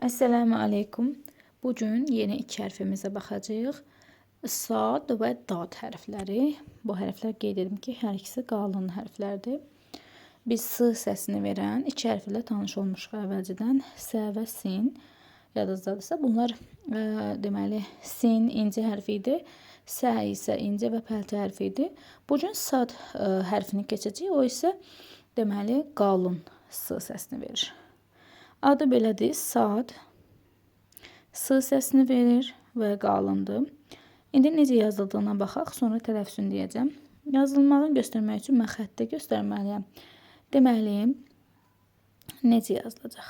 Esselamu aleykum. Bugün yeni iki hərfimizə baxacağıq. Sad və dad hərfləri. Bu hərflər qeyd edim ki, hər ikisi qalın hərflərdir. Biz s səsini verən iki hərf ilə tanış olmuşuq əvvəlcədən. S və sin. Yadınızdadırsa bunlar deməli sin incə hərfi idi. S isə incə və pəltə hərfi idi. Bugün sad hərfini keçəcəyik. O isə deməli qalın s səsini verir. Adı belədir, sad. S səsini verir və qalındır. İndi necə yazıldığına baxaq, sonra tələffüzünü deyəcəm. Yazılmağını göstərmək üçün mən xəttdə göstərməliyəm. Deməli, necə yazılacaq?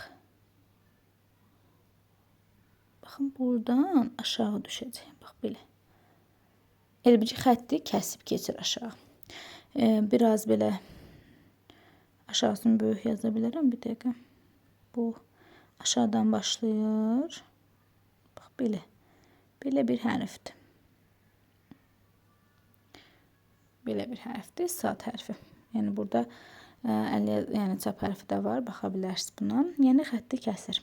Baxın, buradan aşağı düşəcək. Bax, belə. Elə bir ki, xətti kəsib keçir aşağı. Biraz belə aşağısını böyük yaza bilərəm, bir dəqiqə. Bu aşağıdan başlayır. Bax, belə. Belə bir hərfdir. Belə bir hərfdir. Sad hərfi. Yəni, burada çap hərfi də var. Baxa bilərsiniz buna. Yəni, xətti kəsir.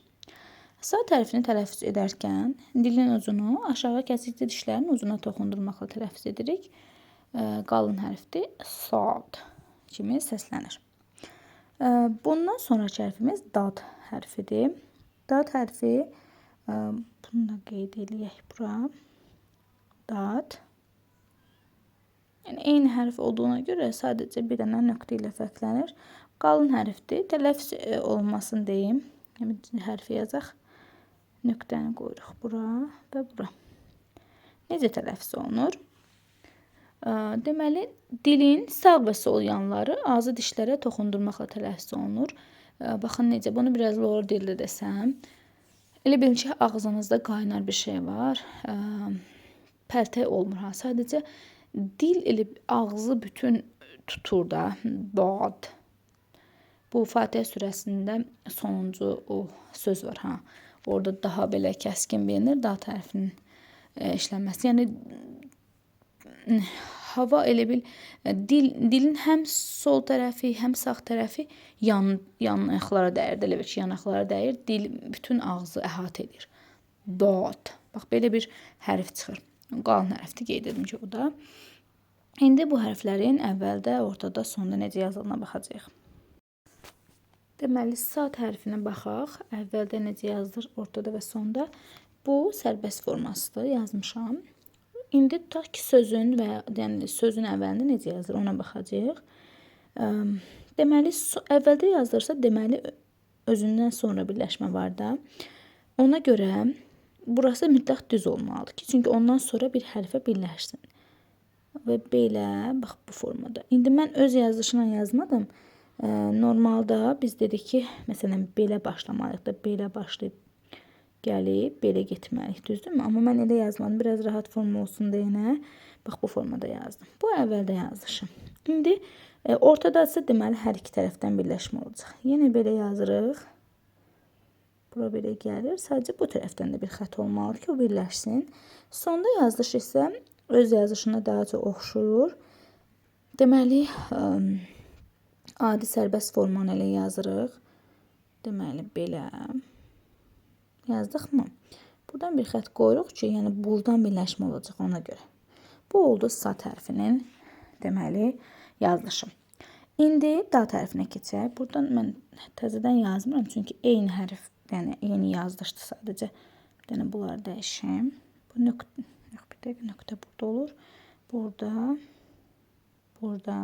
Sad hərfini tələffüz edərkən dilin ucunu aşağı kəsikcə dişlərin ucuna toxundurmaqla tələffüz edirik. Qalın hərfdir. Sad kimi səslənir. Bundan sonraki hərfimiz dad hərfidir. Dad hərfi, bunu da qeyd edək bura. Dad. Yəni, eyni hərf olduğuna görə sadəcə bir dənə nöqtə ilə fərqlənir. Qalın hərfdir. Tələffüz olmasını deyim. Hərfi yazaq. Nöqtəni qoyuruq bura və bura. Necə tələffüz olunur? Deməli, dilin sağ və sol yanları ağzı dişlərə toxundurmaqla tələffüz olunur. Baxın necə, bunu biraz lor dildə desəm. Elə bilin ki, ağzınızda qaynar bir şey var. Pərtək olmur. Sadəcə dil elə ağzı bütün tutur da. Dad. Bu Fatihə surəsində sonuncu o söz var. Orada daha belə kəskin bilinir dad hərfinin işlənməsi. Yəni, hava elə bil, dilin həm sol tərəfi, həm sağ tərəfi yanaqlara dəyir. Elə bir ki, yanaqlara dəyir. Dil bütün ağzı əhatə edir. Dad. Bax, belə bir hərf çıxır. Qalın hərfdir, qeyd edim ki, o da. İndi bu hərflərin əvvəldə, ortada, sonda necə yazıldığına baxacağıq. Deməli, sad hərfinə baxaq. Əvvəldə necə yazılır, ortada və sonda. Bu sərbəst formasıdır, yazmışam. İndi tutaq ki, sözün əvvəlində necə yazılır, ona baxacağıq. Deməli, əvvəldə yazılırsa, deməli, özündən sonra birləşmə var da. Ona görə burası mütləq düz olmalıdır ki, çünki ondan sonra bir hərfə birləşsin. Və belə, bax, bu formada. İndi mən öz yazılışına yazmadım. Normalda biz dedik ki, məsələn, belə başlamalıyıq da, belə başlayıb gəlib, belə getməliyik, düzdürmü? Amma mən elə yazmadım, biraz rahat forma olsun deyənə, bax, bu formada yazdım. Bu əvvəldə yazılışım. İndi ortada isə deməli, hər iki tərəfdən birləşmə olacaq. Yenə belə yazırıq. Bura belə gəlir. Sadəcə bu tərəfdən də bir xət olmalıdır ki, o birləşsin. Sonda yazılış isə öz yazılışına daha çox oxşuyur. Deməli, adi sərbəst formanı ilə yazırıq. Deməli, belə yazdıqmı? Buradan bir xət qoyuruq ki, yəni buradan birləşmə olacaq ona görə. Bu oldu sad hərfinin, deməli, yazılışı. İndi dad hərfinə keçək. Buradan mən təzədən yazmıram, çünki eyni hərf, yəni eyni yazılışdır sadəcə. Bir dənə bunları dəyişim. Bu nöqtə, bir dəqiqə, nöqtə burada olur. Burada, burada,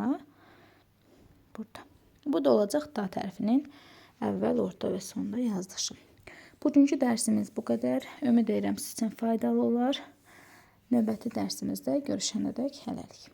burada. Bu da olacaq dad hərfinin əvvəl, orta və sonda yazılışı. Bugünkü dərsimiz bu qədər. Ümid edirəm sizin üçün faydalı olar. Növbəti dərsimizdə görüşənədək hələlik.